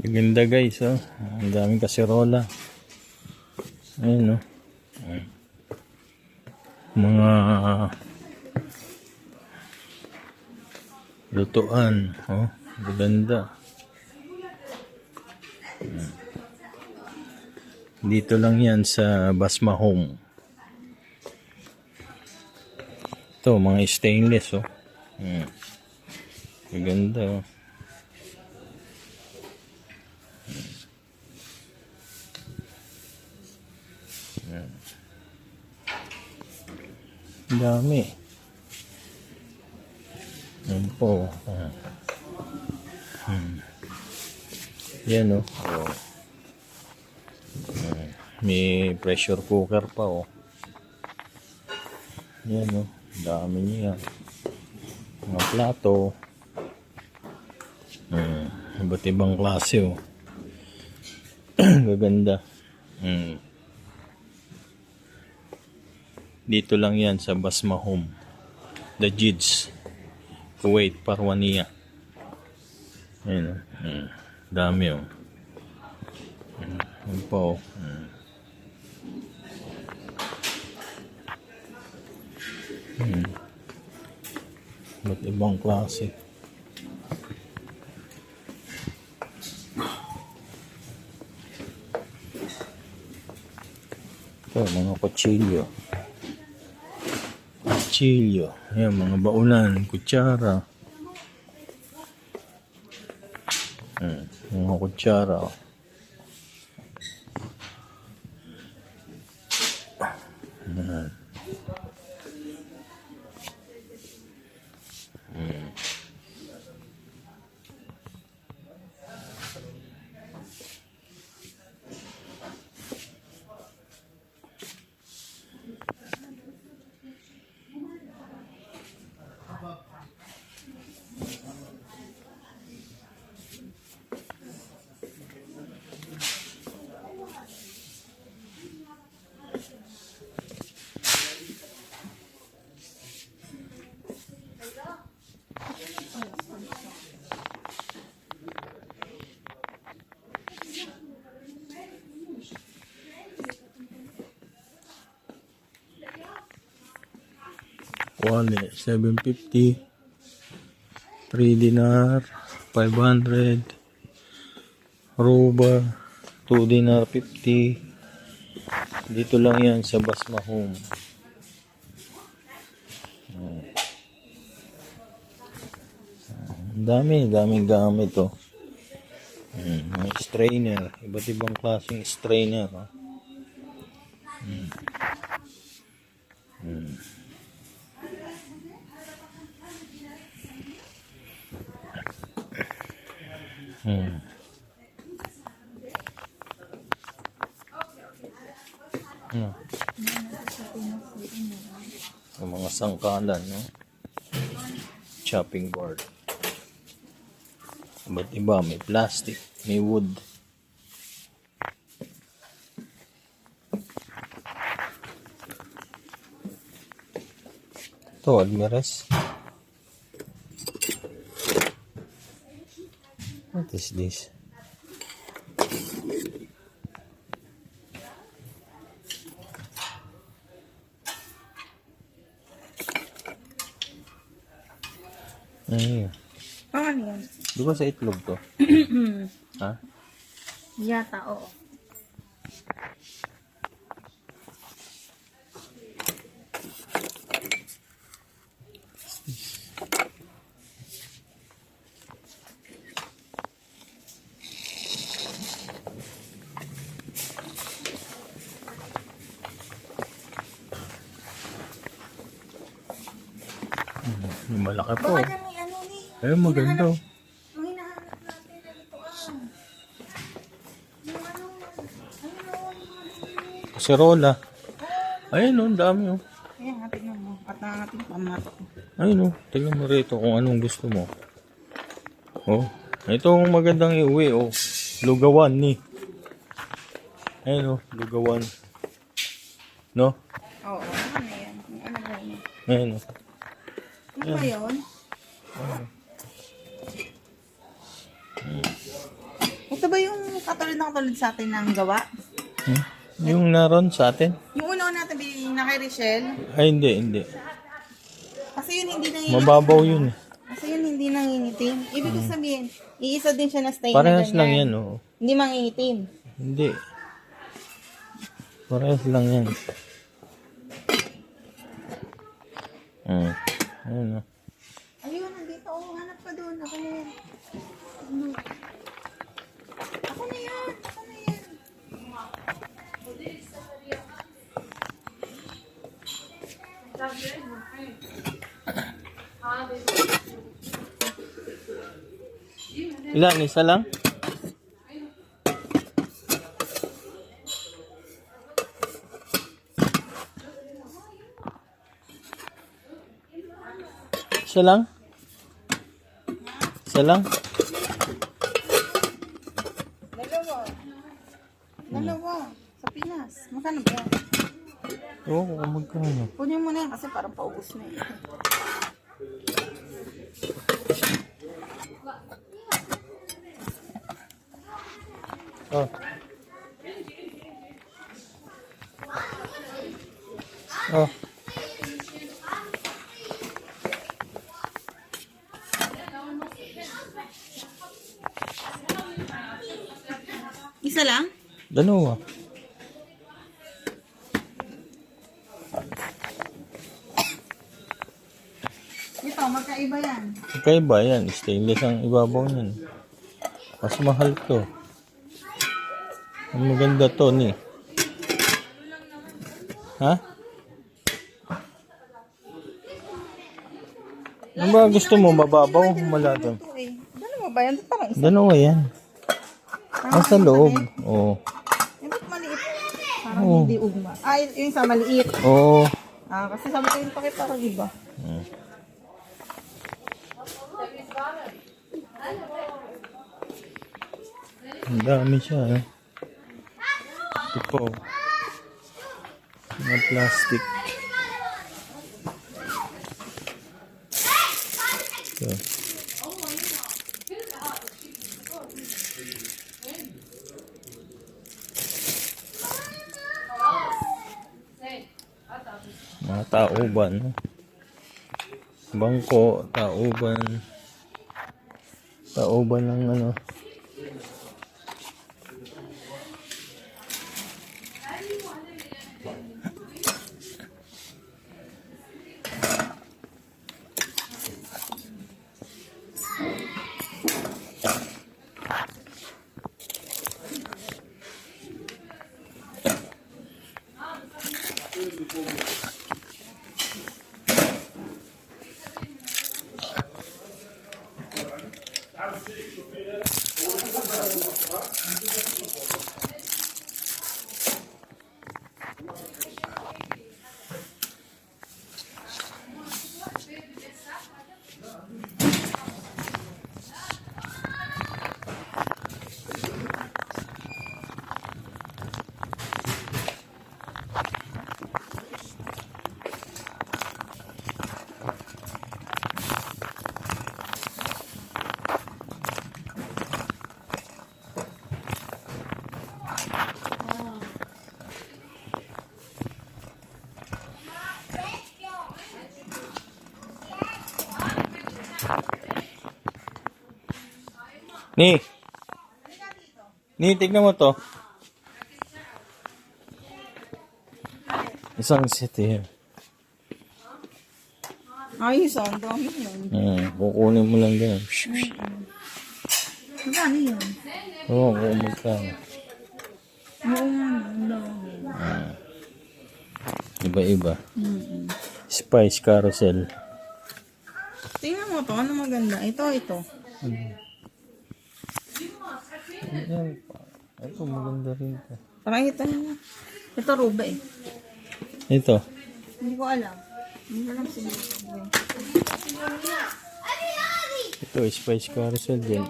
Ganda guys, oh. Ang daming kaserola. Ayun, oh. Mga lutuan, oh. Ganda. Dito lang yan sa Basma Home. Ito, mga stainless, oh. Ganda, oh. Ang dami. Yan po. Yan, oh. May pressure cooker pa, oh. Yan, oh. Dami niya. Mga plato. Iba't ibang klase, oh. Gaganda. Dito lang yan sa Basma Home. The Jids. Kuwait, Parwania. Ayun, oh. Dami, oh. Ayun pa, oh. Ba't ibang klase. Ito, mga kutsilyo. Kutsilyo. Ayan, mga baunan, kutsara. Mga kutsara. Wallet, 750. 3 dinar, 500. Roba, 2 dinar 50. Dito lang yan sa Basma Home. Daming gamit, oh. Mga strainer, iba't ibang klaseng strainer, oh. Yung mga sangkalan, no? Chopping board. Iba't iba, may plastic, may wood. Ito, Almirez. What is this? Ay. Ano yan? Di ba sa itlog to? Ha? Yata, oo. Yung malaki po. Baka dyan may ano ni. Ayun, maganda. Ang hinahanap natin na lutuan. Yung ano, Kaserola. Ayun, oh, dami, oh. ayan, tingnan mo. At natin pamato. Ayun, oh. Tingnan mo rito kung anong gusto mo. Oh. Ito ang magandang iuwi, oh. Lugawan ni. Ayun, oh. Lugawan. No? Oo, ano yan? Ano ba yan? Ayun, oh. Ano ba yun? Ito ba yung katulad sa atin ng gawa? Hmm? Yung naroon sa atin? Yung una natin binili na kay Richelle? Ay, hindi. Kasi yun hindi nangingitim. Mababaw yun. Kasi yun hindi nangingitim. Ibig sabihin, iisa din siya na stain Parehas na lang ganyan. yan, oh. Hindi mangingitim. Hindi. Parehas lang yan. Ayun, oh. Ayun, nandito. Oh, hanap ka doon. Ako na yan. Ako na yan. Ilan? Isa lang? Isa lang? Isa lang? Dalawa. Sa Pinas. Magkano ba yan? Oo, magkano? Kunin mo na yan kasi parang paubos na eh. Oh. Oh. Isa lang? Dalawa. Ito, magkaiba yan. Magkaiba yan. Stainless ang ibabaw niyan. Mas mahal to. Ang maganda to ni. Ha? Ano ba gusto mo? Mababaw? Malado? Ito eh. Dalawa ba yan? Parang isa. Dalawa yan. Nasa loob. Oo. Eh, ba't maliit? Parang Oo. hindi ugma. Ah, yung sa maliit. Oo. Ah, kasi sabi ko yung pakit parang iba. Ang dami siya. Eh. Ito po. Mga plastic. Ito. Mga tauban. Bangko, tauban. Tauban ng ano. Ni, tignan mo to. Isang set here. Ayos ah, ang dami yun. Kukunin mo lang ganyan. Magkano yun? Oo, kung magkano. Oo nga, ang dami. Iba-iba. Spice carousel. Tingnan mo to, ano maganda? Ito. Ayan. Ito, maganda rin ito. Pakita mo. Ito ruba eh. Ito. Hindi ko alam. Hindi ko alam siguro. Ito, spice carousel din.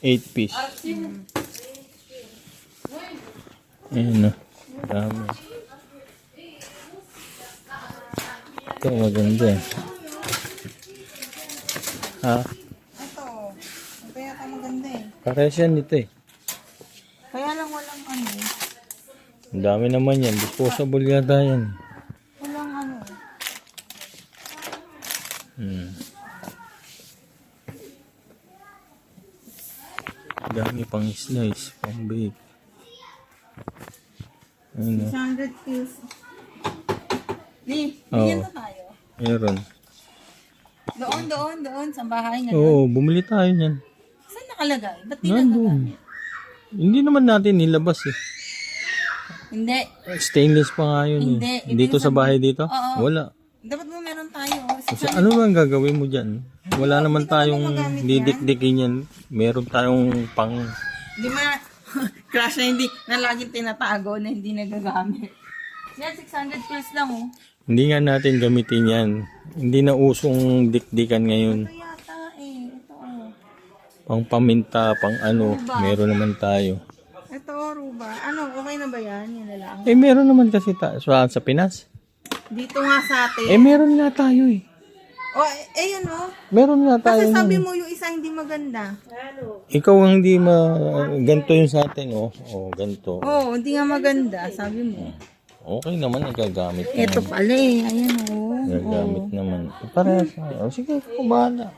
8 piece. Ayan o. Dami. Ito, maganda. Ha? Ito. Ito yata Pares yan dito eh. Kaya lang walang ano. Ang dami naman yan. Disposable yata yan. Walang ano. Dami pang slice, pang bake. Ayun o. 600 pills. Ni, Oo. bigyan na tayo. Meron. Doon, sa bahay niya. Oo, bumili tayo niyan. Saan nakalagay? Ba't di Nandun. nagagamit? Hindi naman natin nilabas eh. Hindi. Stainless pa nga yun Hindi. eh. Dito sa bahay dito? Oo. Wala. Dapat mo meron tayo. Kasi ano ba ang gagawin mo dyan? Wala naman hindi ko naman tayong magamit yan. didikdikin yan. Meron tayong pang... Di ba, crush na hindi, na laging tinatago na hindi nagagamit. Yan, 600 pills lang oh. Hindi nga natin gamitin yan. Hindi na usong dikdikan ngayon. Ito yata eh. Ito oh. Pang paminta, pang ano, meron naman tayo. Ito oh, Ruba. Ano, okay na ba yan? Yan na lang. Eh, meron naman kasi sa Pinas. Dito nga sa atin. Eh, meron nga tayo eh. Oh, yun oh. Meron nga tayo. Kasi sabi mo yung isa hindi maganda. Ikaw ang hindi ganito yung sa atin, oh. Oh, ganito. Oo, hindi nga maganda, sabi mo. Okay naman, nagagamit naman. Ito pala eh, ayan oh. Nagagamit naman. Parehas na. Oh, sige, kumbahala.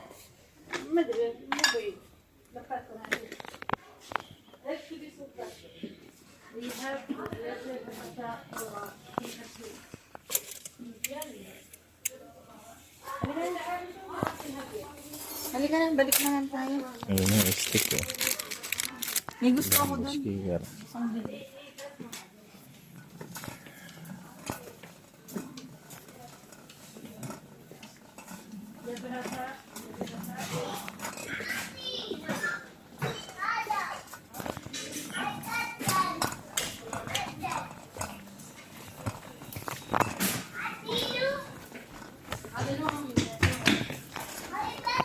Halika na, balik na lang tayo. Ayun yung stick, oh. May gusto ako doon. Sticker. Isang bili.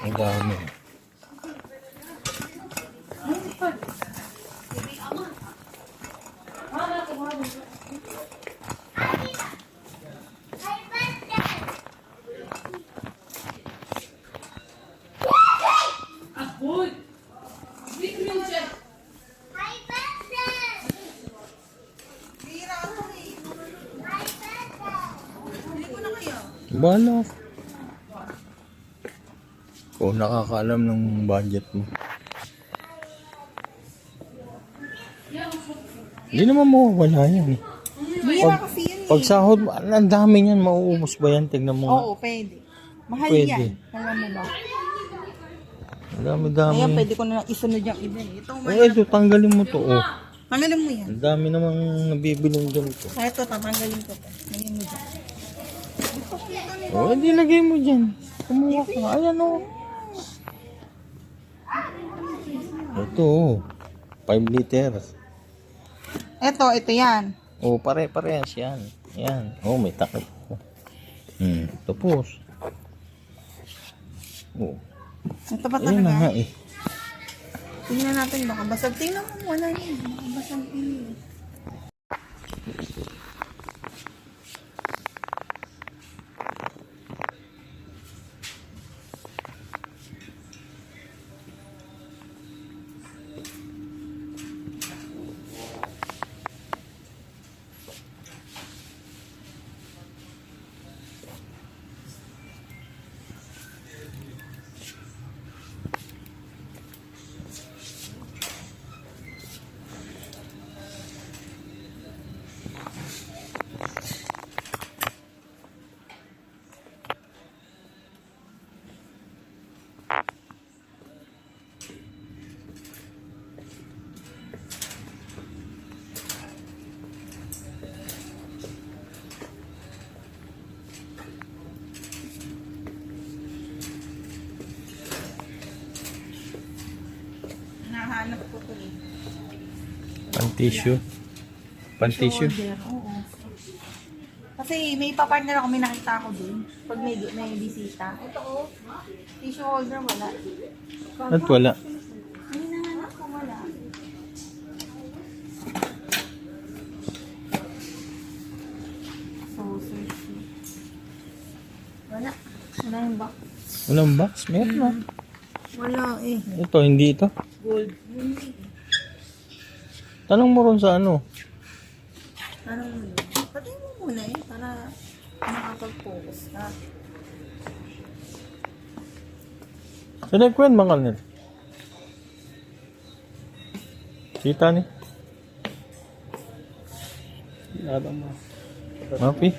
Ang dami. Bahala. Kung nakakaalam ng budget mo. Hindi naman mawawala yan eh. Bira kasi yun eh. Pag sahod mo, ang dami niyan, mauubos ba yan? Tignan mo nga. Oo, pwede. Mahal Pwede. yan. Alam mo ba? Ang dami-dami. Ayan, pwede ko na lang isunod yung iba eh. Ito, Oh, ito, tanggalin mo to. Oh. tanggalin mo yan. Ang dami namang nabibilang dyan to. Kaya ito, tatanggalin ko to. Lagyan mo dyan. Oh, hindi lagay mo dyan. Kumuha ka. Ayan oh. Ito oh. 5 liters. Ito yan. Oh, pare-parehas yan. Yan. Oh, may takip. Tapos. Oh. Ito pa Ayun na nga talaga. eh. Tingnan natin baka basag. Tingnan mo, wala yun. Baka basag yun. Nahanap ko to eh. Pan-tissue. Pan-tissue. Shoulder, oo. Kasi may papartner ako, may nakita ako dun. Pag may bisita. Ito oh. Tissue holder, wala. At wala. May nahanap ko, wala. So, search. Wala. Wala yung box. Walang box? Meron na. Wala eh. Ito, hindi ito. Gold. Hindi. Tanong mo ron sa ano? Anong mo? Pati mo muna eh, para makapag-focus ka. Sinagkwen mga nil. Kita ni. Nada mo. Mapi.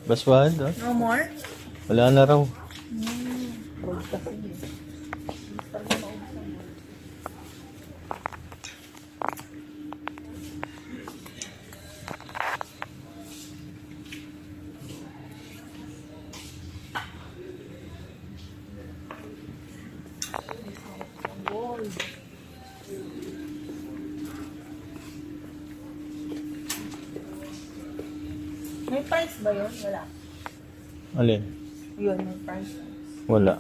Baswad. Ah. No more? Wala na raw. Huwag kasi eh. Para maubsan mo. Gold. May price ba yun? Wala. Alin? Yun, may price. Wala.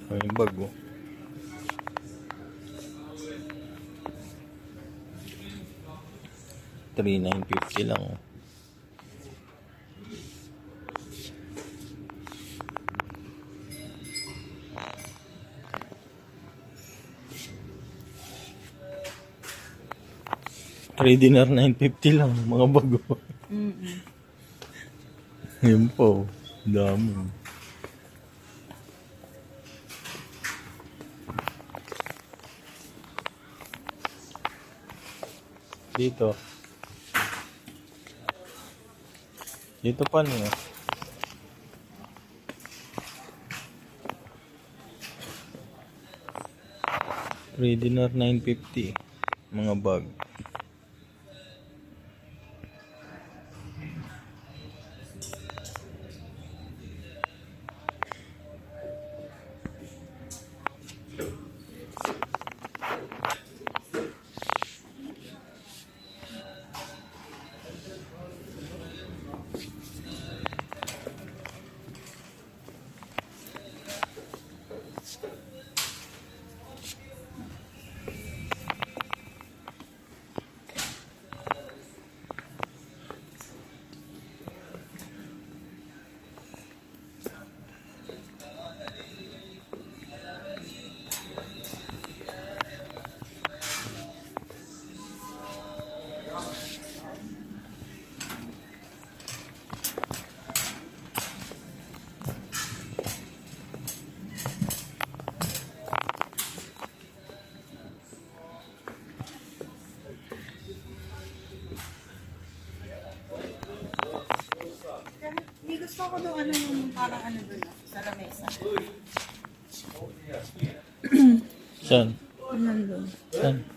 Ay, yung bag oh. $3,950 lang oh. Dinner $950 lang mga bago. Yun po. Dami. Dito. Dito pa niya. Dinner $950. Mga bag. Hindi gusto ko doon ano yung parang ano doon sa lamesa. Saan? Nandun. Saan?